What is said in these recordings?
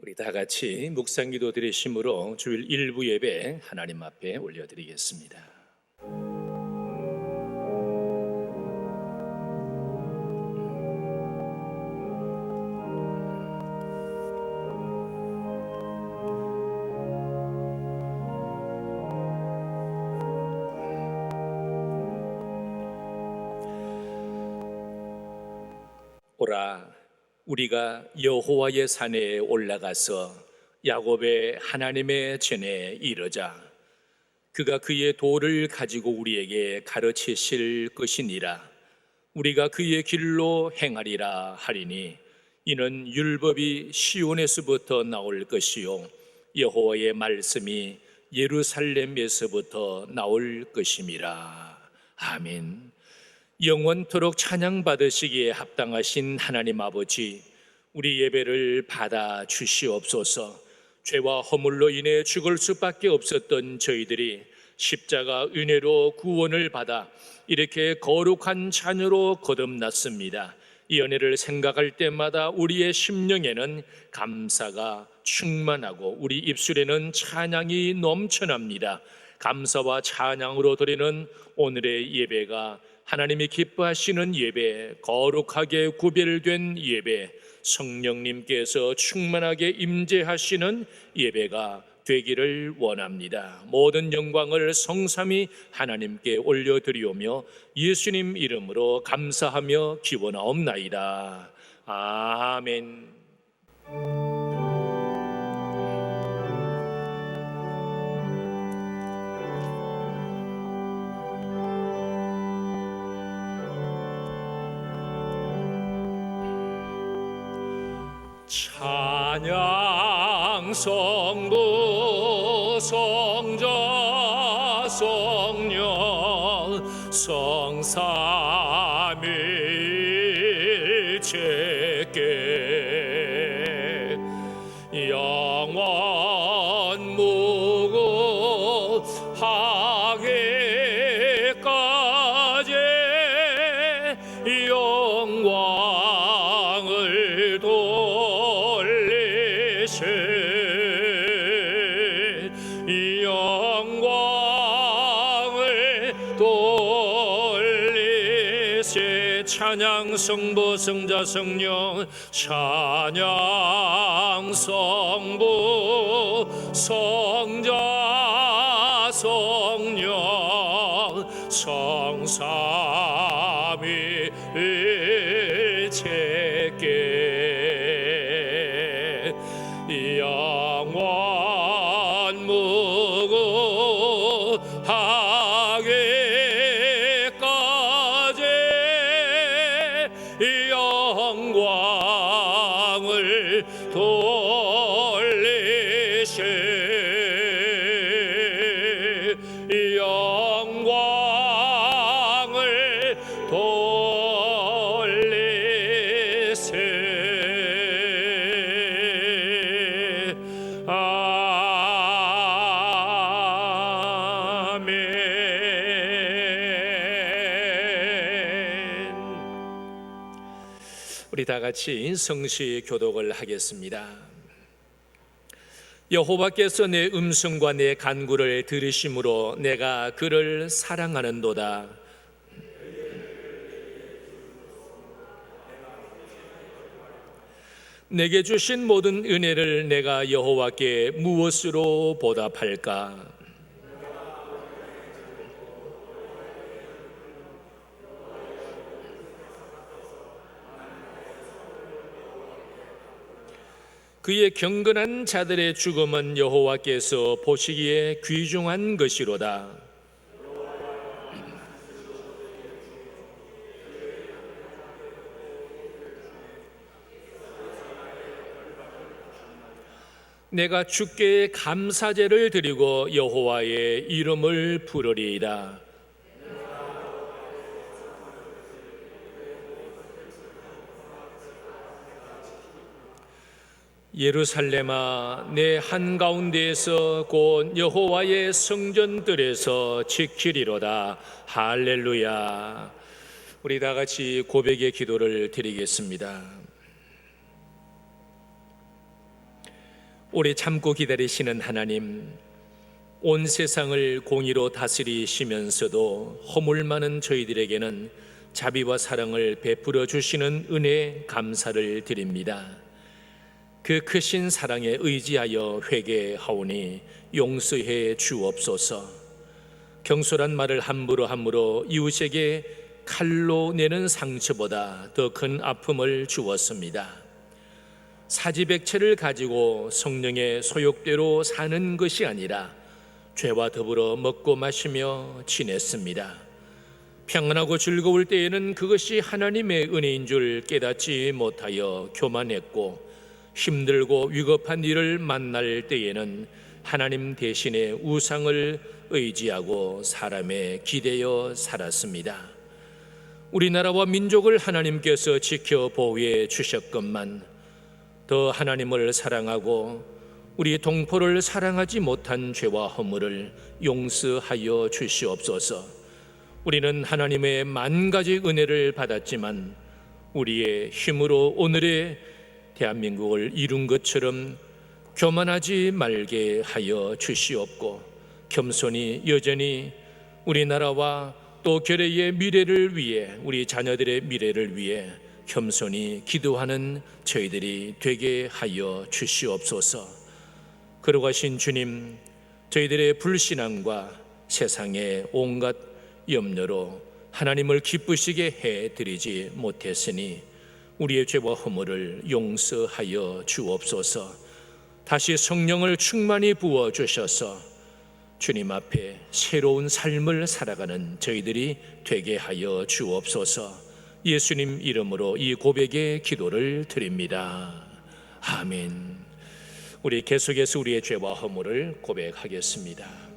우리 다 같이 묵상기도 드리심으로 주일 일부 예배 하나님 앞에 올려드리겠습니다. 오라, 우리가 여호와의 산에 올라가서 야곱의 하나님의 전에 이르자. 그가 그의 도를 가지고 우리에게 가르치실 것이니라. 우리가 그의 길로 행하리라 하리니 이는 율법이 시온에서부터 나올 것이요 여호와의 말씀이 예루살렘에서부터 나올 것임이라. 아멘. 영원토록 찬양받으시기에 합당하신 하나님 아버지, 우리 예배를 받아 주시옵소서. 죄와 허물로 인해 죽을 수밖에 없었던 저희들이 십자가 은혜로 구원을 받아 이렇게 거룩한 자녀로 거듭났습니다. 이 은혜를 생각할 때마다 우리의 심령에는 감사가 충만하고 우리 입술에는 찬양이 넘쳐납니다. 감사와 찬양으로 드리는 오늘의 예배가 하나님이 기뻐하시는 예배, 거룩하게 구별된 예배, 성령님께서 충만하게 임재하시는 예배가 되기를 원합니다. 모든 영광을 성삼위 하나님께 올려드리오며 예수님 이름으로 감사하며 기원하옵나이다. 아멘. 찬양 성부 성자 성령 성삼일체께 영원 무궁하게까지 영광을 돌리세. 찬양 성부 성자 성령 찬양 성부 성자 성령 성삼위일체께 영원 무궁하게까지 영광을 돌리세. 영광을 돌리세. 아멘. 우리 다 같이 성시 교독을 하겠습니다. 여호와께서 내 음성과 내 간구를 들으심으로 내가 그를 사랑하는도다. 내게 주신 모든 은혜를 내가 여호와께 무엇으로 보답할까? 그의 경건한 자들의 죽음은 여호와께서 보시기에 귀중한 것이로다. 내가 주께 감사제를 드리고 여호와의 이름을 부르리이다. 예루살렘아, 내 한가운데에서 곧 여호와의 성전들에서 지키리로다. 할렐루야. 우리 다 같이 고백의 기도를 드리겠습니다. 오래 참고 기다리시는 하나님, 온 세상을 공의로 다스리시면서도 허물 많은 저희들에게는 자비와 사랑을 베풀어 주시는 은혜에 감사를 드립니다. 그 크신 사랑에 의지하여 회개하오니 용서해 주옵소서. 경솔한 말을 함부로 이웃에게 칼로 내는 상처보다 더 큰 아픔을 주었습니다. 사지백체를 가지고 성령의 소욕대로 사는 것이 아니라 죄와 더불어 먹고 마시며 지냈습니다. 평안하고 즐거울 때에는 그것이 하나님의 은혜인 줄 깨닫지 못하여 교만했고, 힘들고 위급한 일을 만날 때에는 하나님 대신에 우상을 의지하고 사람에 기대어 살았습니다. 우리나라와 민족을 하나님께서 지켜 보호해 주셨건만 더 하나님을 사랑하고 우리 동포를 사랑하지 못한 죄와 허물을 용서하여 주시옵소서. 우리는 하나님의 만 가지 은혜를 받았지만 우리의 힘으로 오늘의 대한민국을 이룬 것처럼 교만하지 말게 하여 주시옵고, 겸손히 여전히 우리나라와 또 교회의 미래를 위해, 우리 자녀들의 미래를 위해 겸손히 기도하는 저희들이 되게 하여 주시옵소서. 걸어가신 주님, 저희들의 불신앙과 세상의 온갖 염려로 하나님을 기쁘시게 해드리지 못했으니 우리의 죄와 허물을 용서하여 주옵소서. 다시 성령을 충만히 부어주셔서 주님 앞에 새로운 삶을 살아가는 저희들이 되게 하여 주옵소서. 예수님 이름으로 이 고백의 기도를 드립니다. 아멘. 우리 계속해서 우리의 죄와 허물을 고백하겠습니다.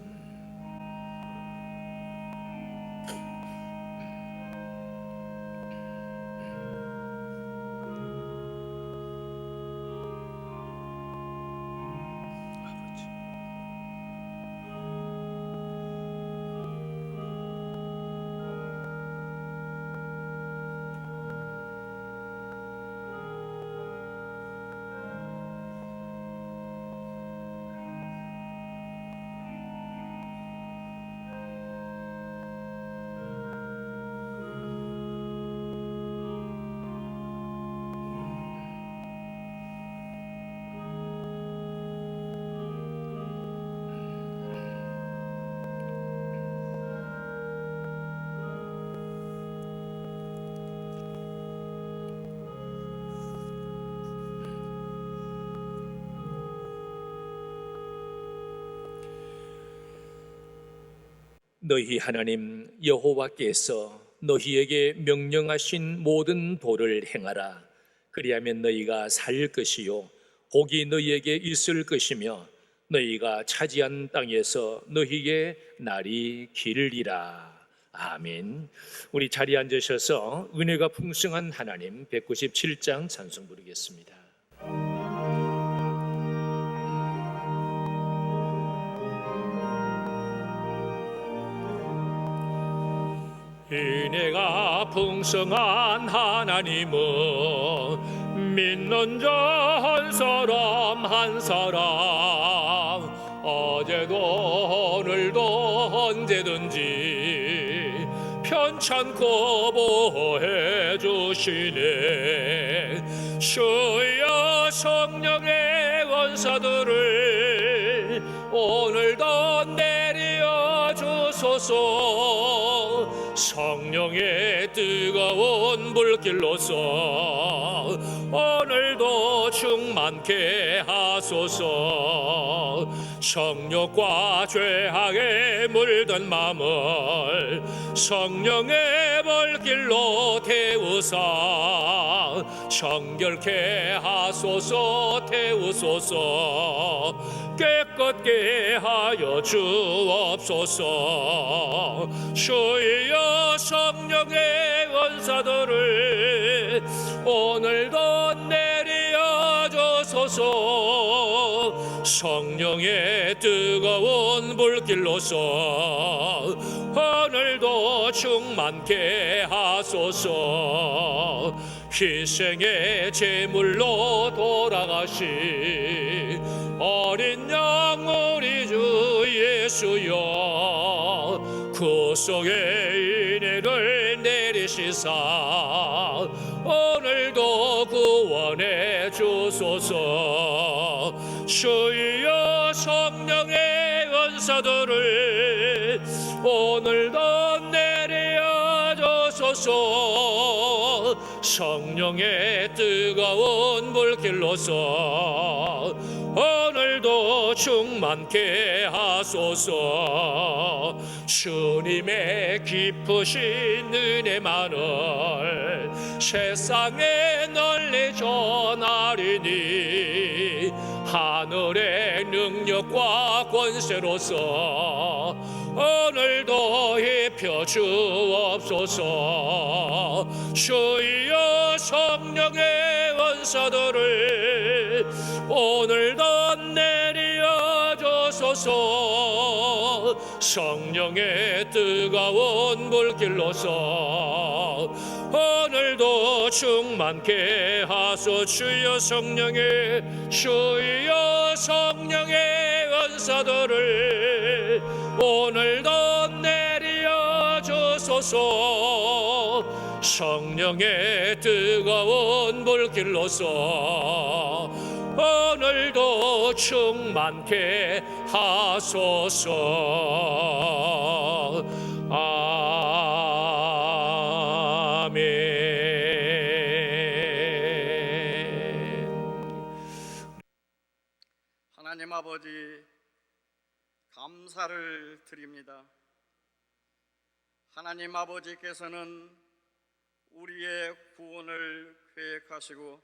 너희 하나님 여호와께서 너희에게 명령하신 모든 도를 행하라. 그리하면 너희가 살 것이요 복이 너희에게 있을 것이며 너희가 차지한 땅에서 너희의 날이 길리라. 아멘. 우리 자리에 앉으셔서 은혜가 풍성한 하나님 197장 찬송 부르겠습니다. 은혜가 풍성한 하나님은 믿는 자 한 사람 한 사람 어제도 오늘도 언제든지 편찮고 보호해 주시네. 주여 성령의 원사들을 오늘도 내려 주소서. 성령의 뜨거운 불길로서 오늘도 충만케 하소서. 정욕과 죄악에 물든 마음을 성령의 불길로 태우사 정결케 하소서. 태우소서. 깨끗게 하여 주옵소서. 주여 성령의 원사들을 오늘도 내려 주소서. 성령의 뜨거운 불길로서 오늘도 충만케 하소서. 희생의 제물로 돌아가신 주여 구속의 은혜를 내리시사 오늘도 구원해 주소서. 주여 성령의 은사들을 오늘도 내려 주소서. 성령의 뜨거운 불길로서 오늘도 충만케 하소서. 주님의 깊으신 은혜만을 세상에 널리 전하리니 하늘의 능력과 권세로서 오늘도 입혀 주옵소서. 주여 성령의 은사들을 오늘도 내려 주소서. 성령의 뜨거운 불길로서 오늘도 충만케 하소. 주여 성령의 은사들을 오늘도 내려 주소서. 성령의 뜨거운 불길로서 오늘도 충만케 하소서. 아멘. 하나님 아버지, 감사를 드립니다. 하나님 아버지께서는 우리의 구원을 계획하시고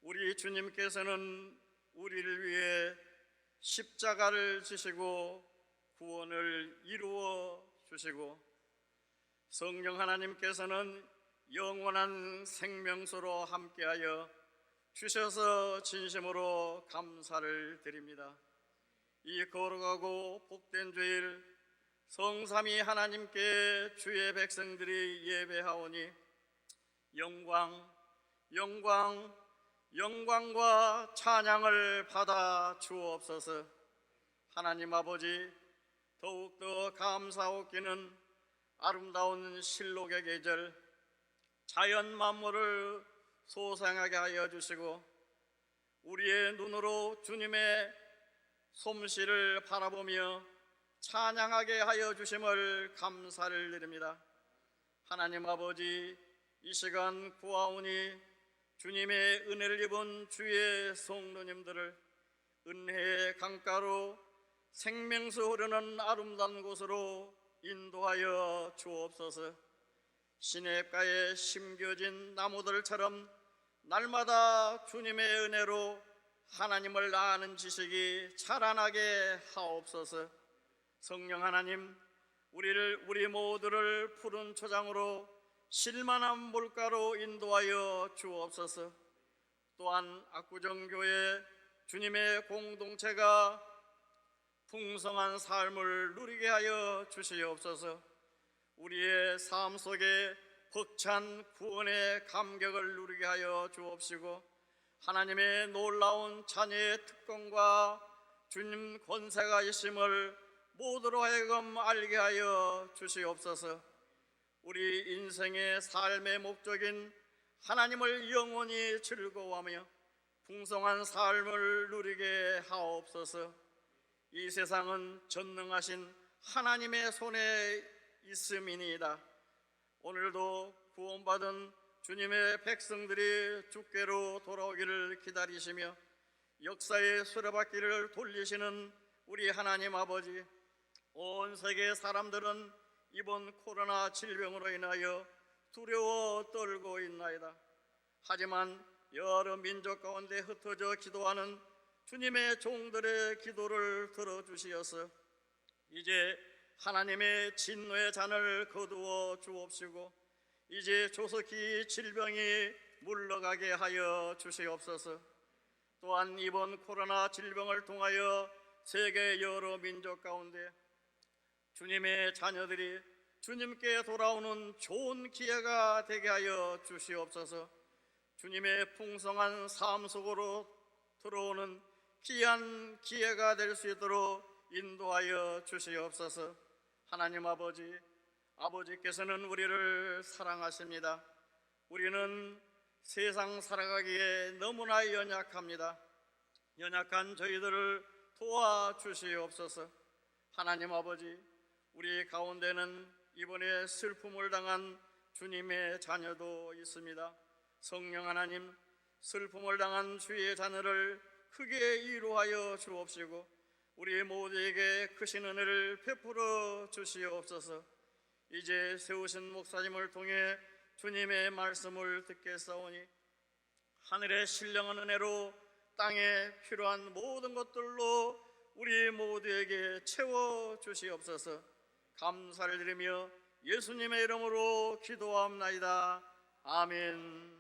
우리 주님께서는 우리를 위해 십자가를 지시고 구원을 이루어 주시고 성령 하나님께서는 영원한 생명수로 함께하여 주셔서 진심으로 감사를 드립니다. 이 거룩하고 복된 주일 성삼위 하나님께 주의 백성들이 예배하오니 영광과 찬양을 받아 주옵소서. 하나님 아버지, 더욱더 감사옵기는 아름다운 실록의 계절 자연 만물을 소생하게 하여 주시고 우리의 눈으로 주님의 솜씨를 바라보며 찬양하게 하여 주심을 감사를 드립니다. 하나님 아버지, 이 시간 구하오니 주님의 은혜를 입은 주의 성도님들을 은혜의 강가로 생명수 흐르는 아름다운 곳으로 인도하여 주옵소서. 시냇가에 심겨진 나무들처럼 날마다 주님의 은혜로 하나님을 아는 지식이 자라나게 하옵소서. 성령 하나님, 우리 모두를 푸른 초장으로 실만한 물가로 인도하여 주옵소서. 또한 압구정교회 주님의 공동체가 풍성한 삶을 누리게 하여 주시옵소서. 우리의 삶 속에 벅찬 구원의 감격을 누리게 하여 주옵시고 하나님의 놀라운 자녀의 특권과 주님 권세가 있음을 모두로 하여금 알게 하여 주시옵소서. 우리 인생의 삶의 목적인 하나님을 영원히 즐거워하며 풍성한 삶을 누리게 하옵소서. 이 세상은 전능하신 하나님의 손에 있음이니이다. 오늘도 구원받은 주님의 백성들이 주께로 돌아오기를 기다리시며 역사의 수레바퀴를 돌리시는 우리 하나님 아버지, 온 세계 사람들은 이번 코로나 질병으로 인하여 두려워 떨고 있나이다. 하지만 여러 민족 가운데 흩어져 기도하는 주님의 종들의 기도를 들어주시어서 이제 하나님의 진노의 잔을 거두어 주옵시고 이제 조속히 질병이 물러가게 하여 주시옵소서. 또한 이번 코로나 질병을 통하여 세계 여러 민족 가운데 주님의 자녀들이 주님께 돌아오는 좋은 기회가 되게 하여 주시옵소서. 주님의 풍성한 삶 속으로 들어오는 귀한 기회가 될 수 있도록 인도하여 주시옵소서. 하나님 아버지께서는 우리를 사랑하십니다. 우리는 세상 살아가기에 너무나 연약합니다. 연약한 저희들을 도와주시옵소서. 하나님 아버지, 우리 가운데는 이번에 슬픔을 당한 주님의 자녀도 있습니다. 성령 하나님, 슬픔을 당한 주의 자녀를 크게 위로하여 주옵시고 우리 모두에게 크신 은혜를 베풀어 주시옵소서. 이제 세우신 목사님을 통해 주님의 말씀을 듣겠사오니 하늘의 신령한 은혜로 땅에 필요한 모든 것들로 우리 모두에게 채워 주시옵소서. 감사를 드리며 예수님의 이름으로 기도합나이다. 아멘.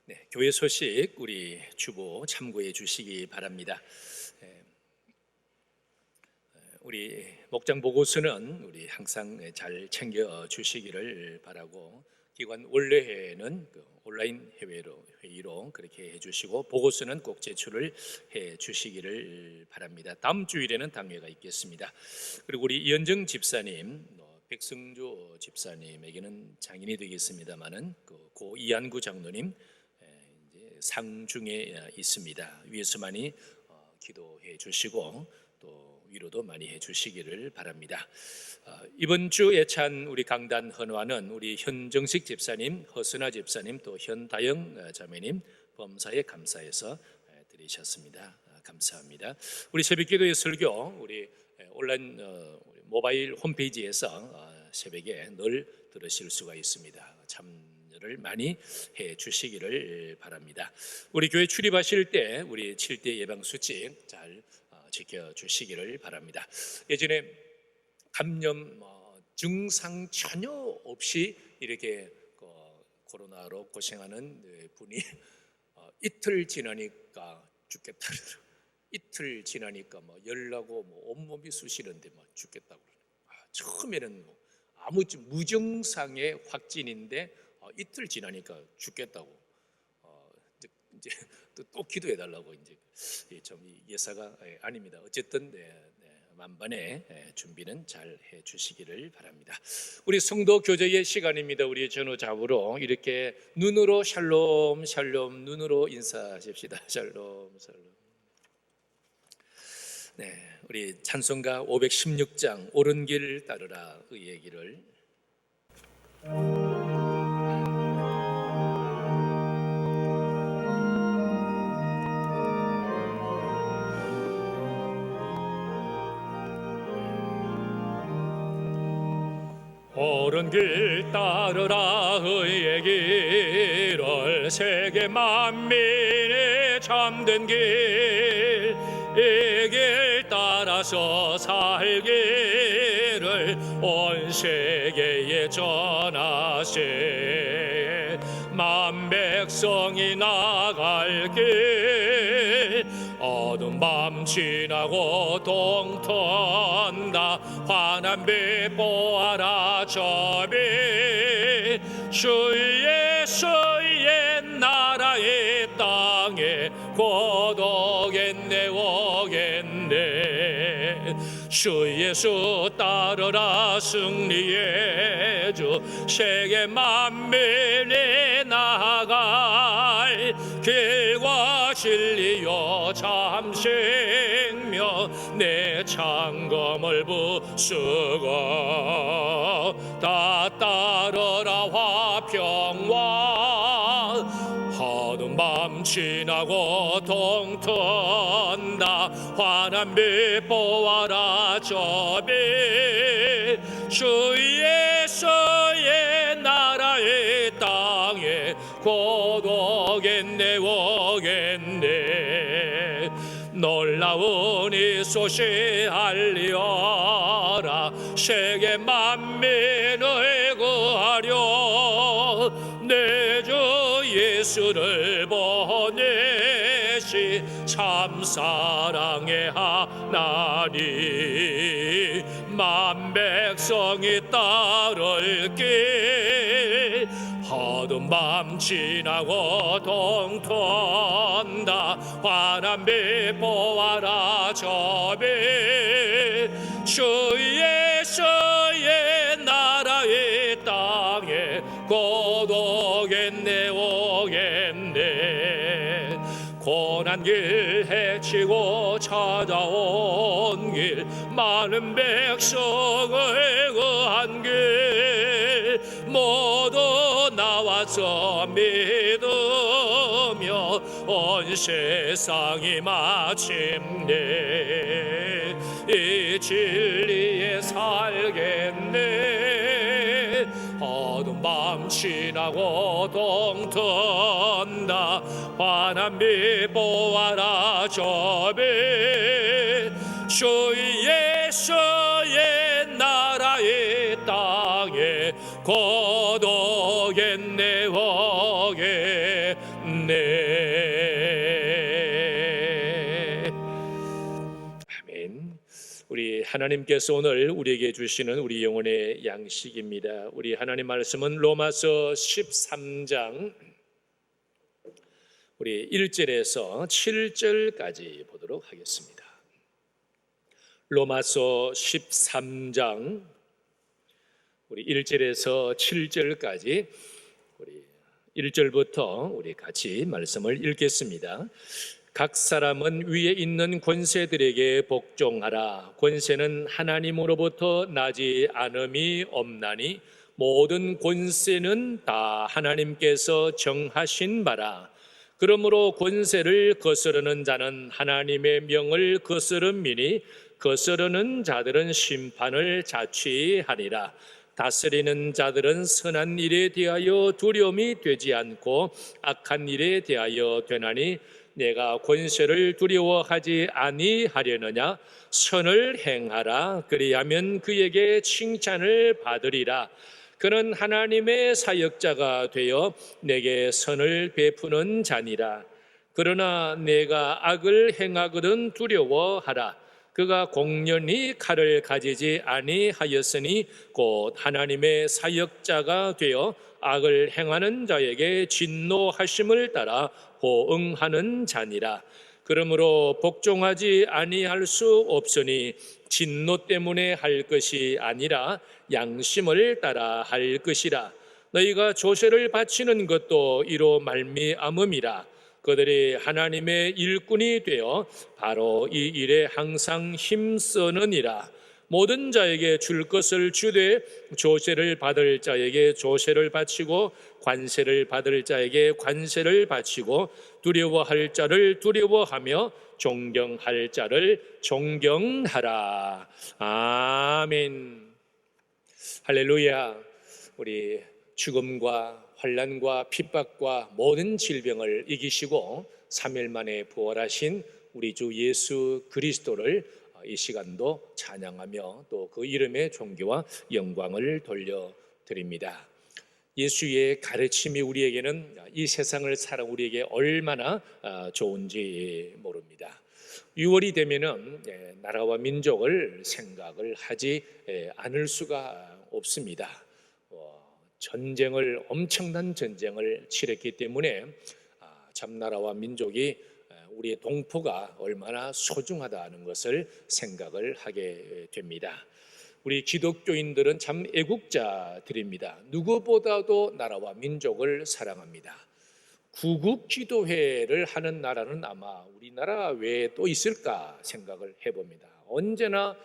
네, 교회 소식 우리 주보 참고해 주시기 바랍니다. 우리 목장 보고서는 우리 항상 잘 챙겨 주시기를 바라고, 기관 원래회는 온라인 회의로 그렇게 해주시고 보고서는 꼭 제출을 해 주시기를 바랍니다. 다음 주일에는 당회가 있겠습니다. 그리고 우리 이현정 집사님, 백승조 집사님에게는 장인이 되겠습니다만은 고 이한구 장로님 상중에 있습니다. 위에서 많이 기도해 주시고 또 위로도 많이 해 주시기를 바랍니다. 이번 주 예찬 우리 강단 헌화는 우리 현정식 집사님, 허선아 집사님, 또 현다영 자매님 범사에 감사해서 드리셨습니다. 감사합니다. 우리 새벽기도의 설교 우리 온라인 모바일 홈페이지에서 새벽에 늘 들으실 수가 있습니다. 참여를 많이 해 주시기를 바랍니다. 우리 교회 출입하실 때 우리 7대 예방수칙 잘 지켜주시기를 바랍니다. 예전에 감염 증상 전혀 없이 이렇게 코로나로 고생하는 분이 이틀 지나니까 죽겠다. 이틀 지나니까 열나고 온몸이 쑤시는데 죽겠다고. 처음에는 아무 무증상의 확진인데 이틀 지나니까 죽겠다고. 이제 또 기도해 달라고 이제 좀 예사가 아닙니다. 어쨌든 만반의 준비는 잘 해주시기를 바랍니다. 우리 성도 교제의 시간입니다. 우리 전후좌우로 이렇게 눈으로 샬롬 샬롬 눈으로 인사하십시다. 샬롬 샬롬. 네, 우리 찬송가 516장 옳은 길 따르라 의의 길을 옳은 길 따르라 의의 길을 세계 만민이 참된 길, 이 길 따라서 살기를 온 세계에 전하세. 만 백성이 나갈 길 어두운 밤 지나고 동턴다. 환한 빛 보아라 저빛 주 예수의 나라의 땅에 곧 오겠네 오겠네. 주 예수 따르라 승리의 주 세계 만민이 나아갈 길과 진리요 참 생명 내 창검을 부수고 다 따르라 화평왕. 어두운 밤 지나고 동턴다. 환한 빛 보아라 저빛 주 예수의 나라의 땅에 곧 오겠네 오겠네. 놀라운 이 소식 알리어라. 세계 만민을 구하려 내 주 예수를 보내주리. 되시 참 사랑의 하나님 만 백성이 따를 길 어두운 밤 지나고 동토한다 환한 빛 보아라 저빛 주의 나라의 땅에 고독했네 오겠네 고난 길 헤치고 찾아온 길 많은 백성을 구한 길 모두 나와서 믿으며 온 세상이 마침내 이 진리에 살겠네 어두운 밤 지나고 동턴다 환한 빛 보아라 저빛 주 예수의 나라의 땅에 고독했네 오겠네. 아멘. 우리 하나님께서 오늘 우리에게 주시는 우리 영혼의 양식입니다. 우리 하나님 말씀은 로마서 13장 우리 1절에서 7절까지 보도록 하겠습니다. 로마서 13장 우리 1절에서 7절까지 우리 1절부터 우리 같이 말씀을 읽겠습니다. 각 사람은 위에 있는 권세들에게 복종하라. 권세는 하나님으로부터 나지 않음이 없나니 모든 권세는 다 하나님께서 정하신 바라. 그러므로 권세를 거스르는 자는 하나님의 명을 거스름이니 거스르는 자들은 심판을 자취하리라. 다스리는 자들은 선한 일에 대하여 두려움이 되지 않고 악한 일에 대하여 되나니 내가 권세를 두려워하지 아니하려느냐 선을 행하라 그리하면 그에게 칭찬을 받으리라. 그는 하나님의 사역자가 되어 내게 선을 베푸는 자니라. 그러나 내가 악을 행하거든 두려워하라. 그가 공연히 칼을 가지지 아니하였으니 곧 하나님의 사역자가 되어 악을 행하는 자에게 진노하심을 따라 호응하는 자니라. 그러므로 복종하지 아니할 수 없으니 진노 때문에 할 것이 아니라 양심을 따라 할 것이라. 너희가 조세를 바치는 것도 이로 말미암음이라. 그들이 하나님의 일꾼이 되어 바로 이 일에 항상 힘쓰느니라. 모든 자에게 줄 것을 주되 조세를 받을 자에게 조세를 바치고 관세를 받을 자에게 관세를 바치고 두려워할 자를 두려워하며 존경할 자를 존경하라. 아멘. 할렐루야. 우리 죽음과 환난과 핍박과 모든 질병을 이기시고 3일 만에 부활하신 우리 주 예수 그리스도를 이 시간도 찬양하며 또 그 이름의 존귀와 영광을 돌려드립니다. 예수의 가르침이 우리에게는 이 세상을 살아 우리에게 얼마나 좋은지 모릅니다. 6월이 되면은 나라와 민족을 생각을 하지 않을 수가 없습니다. 엄청난 전쟁을 치렀기 때문에 참 나라와 민족이 우리의 동포가 얼마나 소중하다는 것을 생각을 하게 됩니다. 우리 기독교인들은 참 애국자들입니다. 누구보다도 나라와 민족을 사랑합니다. 구국기도회를 하는 나라는 아마 우리나라 외에 또 있을까 생각을 해봅니다. 언제나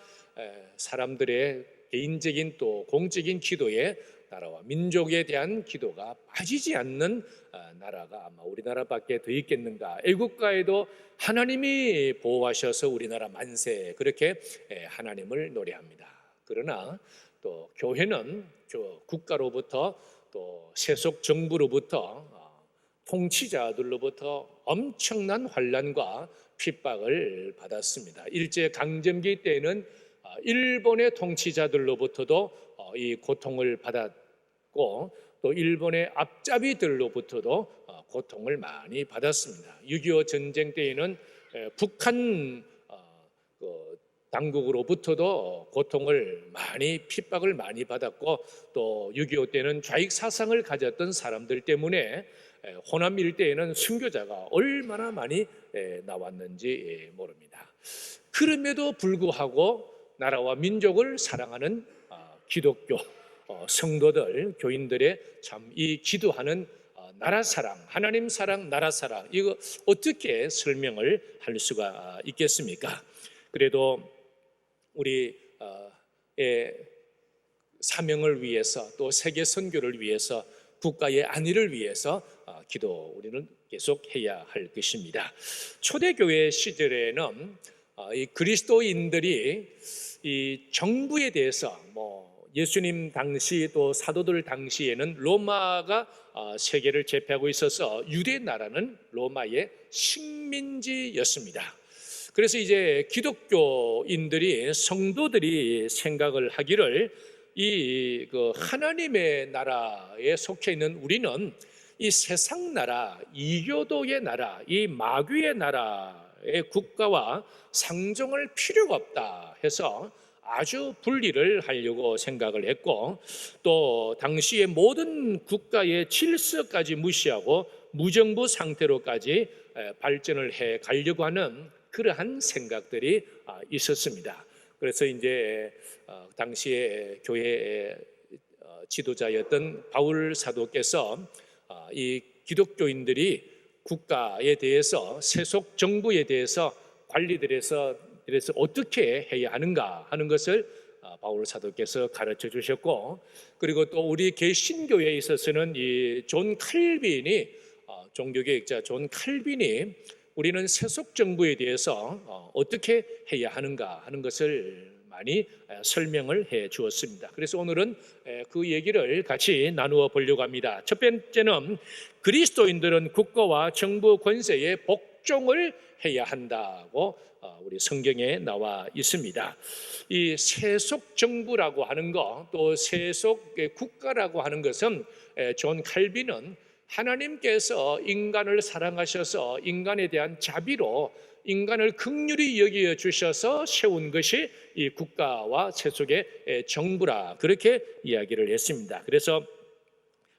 사람들의 개인적인 또 공적인 기도에 나라와 민족에 대한 기도가 빠지지 않는 나라가 아마 우리나라밖에 더 있겠는가. 애국가에도 하나님이 보호하셔서 우리나라 만세 그렇게 하나님을 노래합니다. 그러나 또 교회는 국가로부터 또 세속 정부로부터 통치자들로부터 엄청난 환난과 핍박을 받았습니다. 일제 강점기 때는 일본의 통치자들로부터도 이 고통을 받았고 또 일본의 앞잡이들로부터도 고통을 많이 받았습니다. 6.25 전쟁 때에는 북한 그 당국으로부터도 고통을 많이 핍박을 많이 받았고, 또 6.25 때는 좌익 사상을 가졌던 사람들 때문에 호남 일대에는 순교자가 얼마나 많이 나왔는지 모릅니다. 그럼에도 불구하고 나라와 민족을 사랑하는 기독교 성도들, 교인들의 참 이 기도하는 나라 사랑, 하나님 사랑, 나라 사랑, 이거 어떻게 설명을 할 수가 있겠습니까? 그래도 우리 사명을 위해서, 또 세계 선교를 위해서, 국가의 안위를 위해서 우리는 계속 해야 할 것입니다. 초대교회 시절에는 이 그리스도인들이 이 정부에 대해서 예수님 당시 또 사도들 당시에는 로마가 세계를 제패하고 있어서 유대 나라는 로마의 식민지였습니다. 그래서 이제 기독교인들이, 성도들이 생각을 하기를 이 하나님의 나라에 속해 있는 우리는 이 세상 나라, 이교도의 나라, 이 마귀의 나라의 국가와 상종할 필요가 없다 해서 아주 분리를 하려고 생각을 했고, 또 당시의 모든 국가의 질서까지 무시하고 무정부 상태로까지 발전을 해 가려고 하는 그러한 생각들이 있었습니다. 그래서 이제 당시에 교회의 지도자였던 바울 사도께서 이 기독교인들이 국가에 대해서, 세속 정부에 대해서 관리들에서 어떻게 해야 하는가 하는 것을 바울 사도께서 가르쳐 주셨고, 그리고 또 우리 개신교회에 있어서는 이 존 칼빈이, 종교개혁자 존 칼빈이 우리는 세속 정부에 대해서 어떻게 해야 하는가 하는 것을 많이 설명을 해 주었습니다. 그래서 오늘은 그 얘기를 같이 나누어 보려고 합니다. 첫 번째는 그리스도인들은 국가와 정부 권세에 복종을 해야 한다고 우리 성경에 나와 있습니다. 이 세속 정부라고 하는 것, 또 세속 국가라고 하는 것은 존 칼빈은 하나님께서 인간을 사랑하셔서 인간에 대한 자비로 인간을 긍휼히 여겨 주셔서 세운 것이 이 국가와 세속의 정부라, 그렇게 이야기를 했습니다. 그래서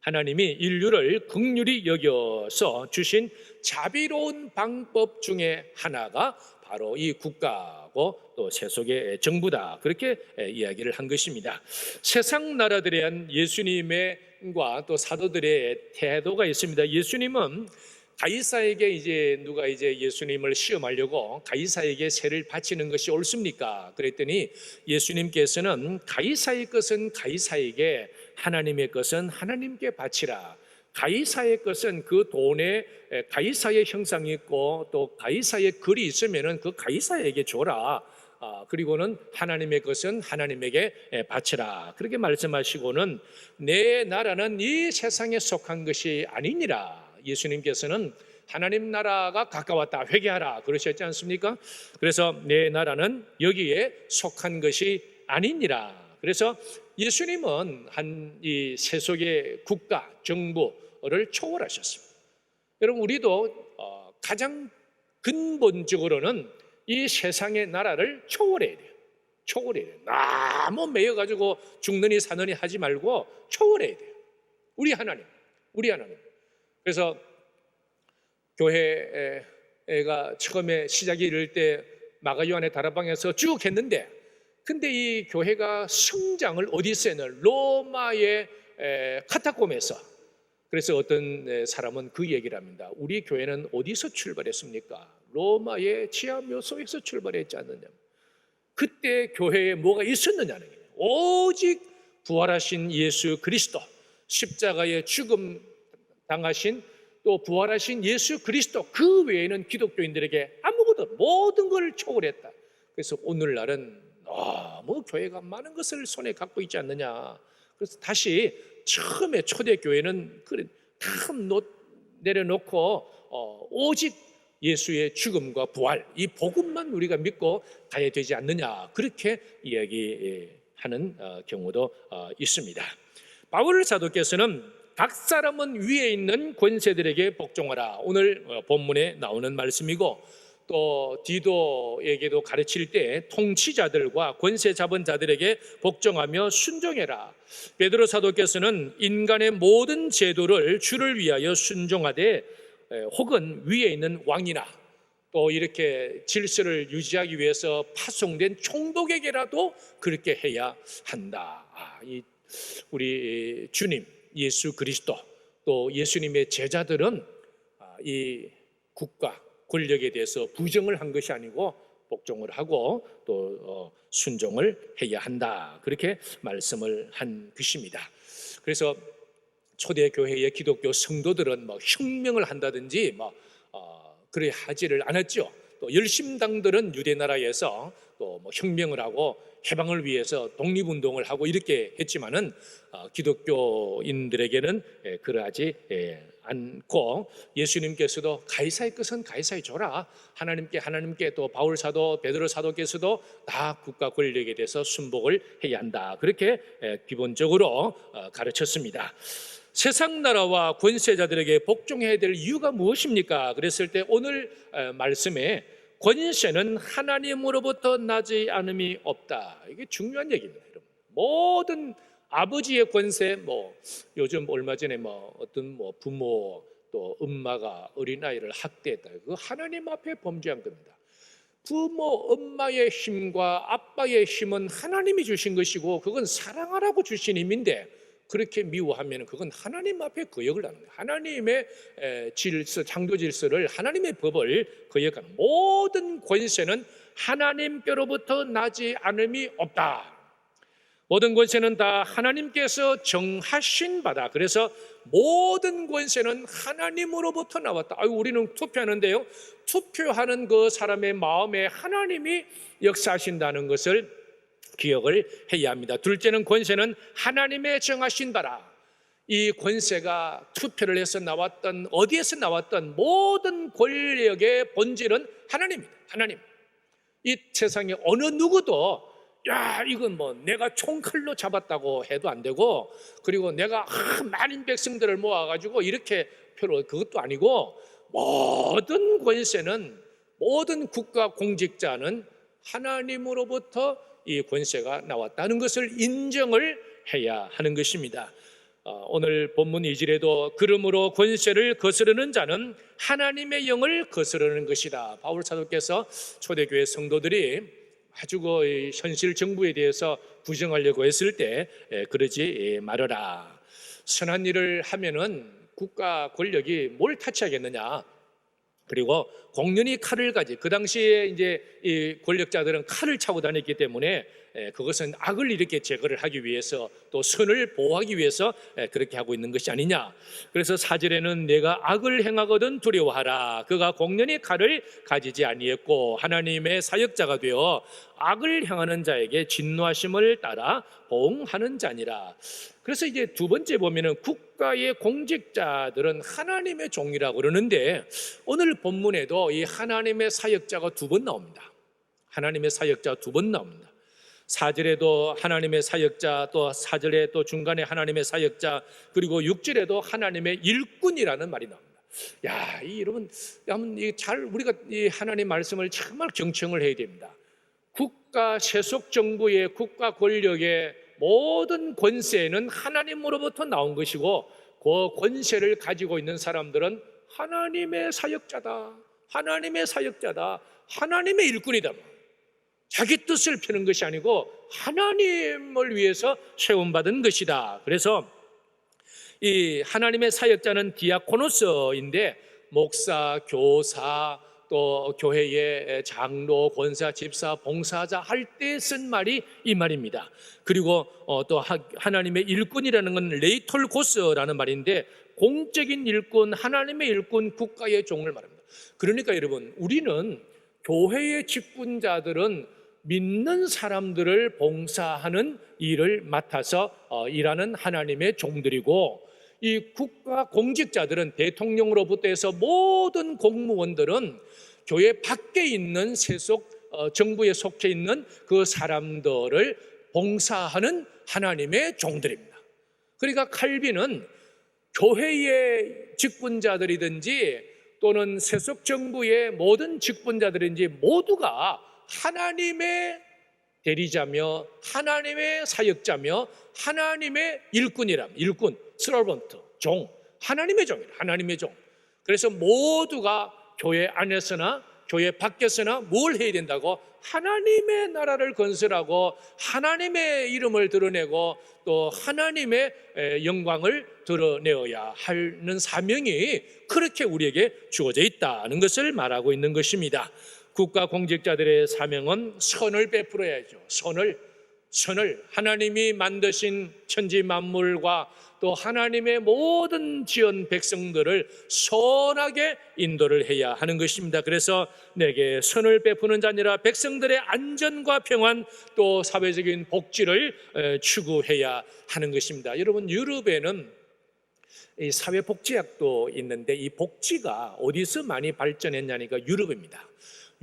하나님이 인류를 긍휼히 여겨서 주신 자비로운 방법 중에 하나가 바로 이 국가고 또 세속의 정부다, 그렇게 이야기를 한 것입니다. 세상 나라들에 대한 예수님과 또 사도들의 태도가 있습니다. 예수님은 가이사에게 누가 예수님을 시험하려고 가이사에게 세를 바치는 것이 옳습니까? 그랬더니 예수님께서는 가이사의 것은 가이사에게, 하나님의 것은 하나님께 바치라. 가이사의 것은 그 돈에 가이사의 형상이 있고 또 가이사의 글이 있으면은 그 가이사에게 줘라. 그리고는 하나님의 것은 하나님에게 바치라. 그렇게 말씀하시고는 내 나라는 이 세상에 속한 것이 아니니라. 예수님께서는 하나님 나라가 가까웠다, 회개하라 그러셨지 않습니까? 그래서 내 나라는 여기에 속한 것이 아니니라. 그래서 예수님은 이 세속의 국가, 정부를 초월하셨습니다. 여러분, 우리도 가장 근본적으로는 이 세상의 나라를 초월해야 돼요. 초월해야 돼요. 너무 매여가지고 죽느니 사느니 하지 말고 초월해야 돼요. 우리 하나님. 그래서 교회가 처음에 시작이 이럴 때 마가 요한의 다락방에서 쭉 했는데, 근데 이 교회가 성장을 어디서 했냐면 로마의 카타콤에서. 그래서 어떤 사람은 그 얘기를 합니다. 우리 교회는 어디서 출발했습니까? 로마의 지하 묘소에서 출발했지 않느냐. 그때 교회에 뭐가 있었느냐는 거예요. 오직 부활하신 예수 그리스도, 십자가의 죽음 당하신 또 부활하신 예수 그리스도, 그 외에는 기독교인들에게 아무것도, 모든 걸 초월했다. 그래서 오늘날은 너무 교회가 많은 것을 손에 갖고 있지 않느냐. 그래서 다시 처음에 초대교회는 다 내려놓고 오직 예수의 죽음과 부활, 이 복음만 우리가 믿고 가야 되지 않느냐, 그렇게 이야기하는 경우도 있습니다. 바울 사도께서는 각 사람은 위에 있는 권세들에게 복종하라. 오늘 본문에 나오는 말씀이고, 또 디도에게도 가르칠 때 통치자들과 권세 잡은 자들에게 복종하며 순종해라. 베드로 사도께서는 인간의 모든 제도를 주를 위하여 순종하되, 혹은 위에 있는 왕이나 또 이렇게 질서를 유지하기 위해서 파송된 총독에게라도 그렇게 해야 한다. 우리 주님 예수 그리스도 또 예수님의 제자들은 이 국가 권력에 대해서 부정을 한 것이 아니고 복종을 하고 또 순종을 해야 한다, 그렇게 말씀을 한 것입니다. 그래서 초대교회의 기독교 성도들은 혁명을 한다든지 그래 하지를 않았죠. 또 열심당들은 유대나라에서 또 혁명을 하고 해방을 위해서 독립운동을 하고 이렇게 했지만은 기독교인들에게는 그러하지 않고, 예수님께서도 가이사의 것은 가이사에 줘라, 하나님께 또 바울 사도 베드로 사도께서도 다 국가 권력에 대해서 순복을 해야 한다, 그렇게 기본적으로 가르쳤습니다. 세상 나라와 권세자들에게 복종해야 될 이유가 무엇입니까? 그랬을 때 오늘 말씀에 권세는 하나님으로부터 나지 않음이 없다, 이게 중요한 얘기입니다. 여러분, 모든 아버지의 권세, 요즘 얼마 전에 어떤 부모 또 엄마가 어린아이를 학대했다, 그 하나님 앞에 범죄한 겁니다. 부모 엄마의 힘과 아빠의 힘은 하나님이 주신 것이고 그건 사랑하라고 주신 힘인데, 그렇게 미워하면 그건 하나님 앞에 거역을 하는 거예요. 하나님의 질서, 창조 질서를, 하나님의 법을 거역하는, 모든 권세는 하나님께로부터 나지 않음이 없다. 모든 권세는 다 하나님께서 정하신 바다. 그래서 모든 권세는 하나님으로부터 나왔다. 우리는 투표하는데요, 투표하는 그 사람의 마음에 하나님이 역사하신다는 것을 기억을 해야 합니다. 둘째는 권세는 하나님의 정하신 바라. 이 권세가 투표를 해서 나왔던, 어디에서 나왔던 모든 권력의 본질은 하나님입니다. 하나님. 이 세상에 어느 누구도 이건 내가 총칼로 잡았다고 해도 안 되고, 그리고 내가 많은 백성들을 모아가지고 이렇게 그것도 아니고, 모든 권세는, 모든 국가 공직자는 하나님으로부터 이 권세가 나왔다는 것을 인정을 해야 하는 것입니다. 오늘 본문 2절에도 그러므로 권세를 거스르는 자는 하나님의 영을 거스르는 것이다. 바울 사도께서 초대교회 성도들이 아주 그 현실 정부에 대해서 부정하려고 했을 때 그러지 말아라. 선한 일을 하면은 국가 권력이 뭘 타치하겠느냐. 그리고 공연히 칼을 가지, 그 당시에 이제 이 권력자들은 칼을 차고 다녔기 때문에 그것은 악을 이렇게 제거를 하기 위해서, 또 선을 보호하기 위해서 그렇게 하고 있는 것이 아니냐. 그래서 4절에는 내가 악을 행하거든 두려워하라. 그가 공연히 칼을 가지지 아니했고 하나님의 사역자가 되어 악을 행하는 자에게 진노하심을 따라 보응하는 자니라. 그래서 이제 두 번째 보면은 국가의 공직자들은 하나님의 종이라고 그러는데, 오늘 본문에도 이 하나님의 사역자가 두 번 나옵니다. 하나님의 사역자 두 번 나옵니다. 4절에도 하나님의 사역자, 또 4절에 또 중간에 하나님의 사역자, 그리고 6절에도 하나님의 일꾼이라는 말이 나옵니다. 여러분, 우리가 이 하나님 말씀을 정말 경청을 해야 됩니다. 국가 세속 정부의 국가 권력의 모든 권세는 하나님으로부터 나온 것이고, 그 권세를 가지고 있는 사람들은 하나님의 사역자다, 하나님의 사역자다, 하나님의 일꾼이다. 자기 뜻을 펴는 것이 아니고 하나님을 위해서 세움받은 것이다. 그래서 이 하나님의 사역자는 디아코노스인데, 목사, 교사, 또 교회의 장로, 권사, 집사, 봉사자 할 때 쓴 말이 이 말입니다. 그리고 또 하나님의 일꾼이라는 건 레이톨고스라는 말인데, 공적인 일꾼, 하나님의 일꾼, 국가의 종을 말합니다. 그러니까 여러분, 우리는 교회의 직분자들은 믿는 사람들을 봉사하는 일을 맡아서 일하는 하나님의 종들이고, 이 국가 공직자들은, 대통령으로부터 해서 모든 공무원들은 교회 밖에 있는 세속 정부에 속해 있는 그 사람들을 봉사하는 하나님의 종들입니다. 그러니까 칼빈은 교회의 직분자들이든지 또는 세속 정부의 모든 직분자들인지 모두가 하나님의 대리자며 하나님의 사역자며 하나님의 일꾼, 서번트, 종, 하나님의 종이에요. 하나님의 종. 그래서 모두가 교회 안에서나 교회 밖에서나 뭘 해야 된다고? 하나님의 나라를 건설하고 하나님의 이름을 드러내고 또 하나님의 영광을 드러내어야 하는 사명이 그렇게 우리에게 주어져 있다는 것을 말하고 있는 것입니다. 국가 공직자들의 사명은 선을 베풀어야죠. 선을 하나님이 만드신 천지 만물과 또 하나님의 모든 지은 백성들을 선하게 인도를 해야 하는 것입니다. 그래서 내게 선을 베푸는 자니라 백성들의 안전과 평안 또 사회적인 복지를 추구해야 하는 것입니다. 여러분, 유럽에는 이 사회복지학도 있는데 이 복지가 어디서 많이 발전했냐니까 유럽입니다.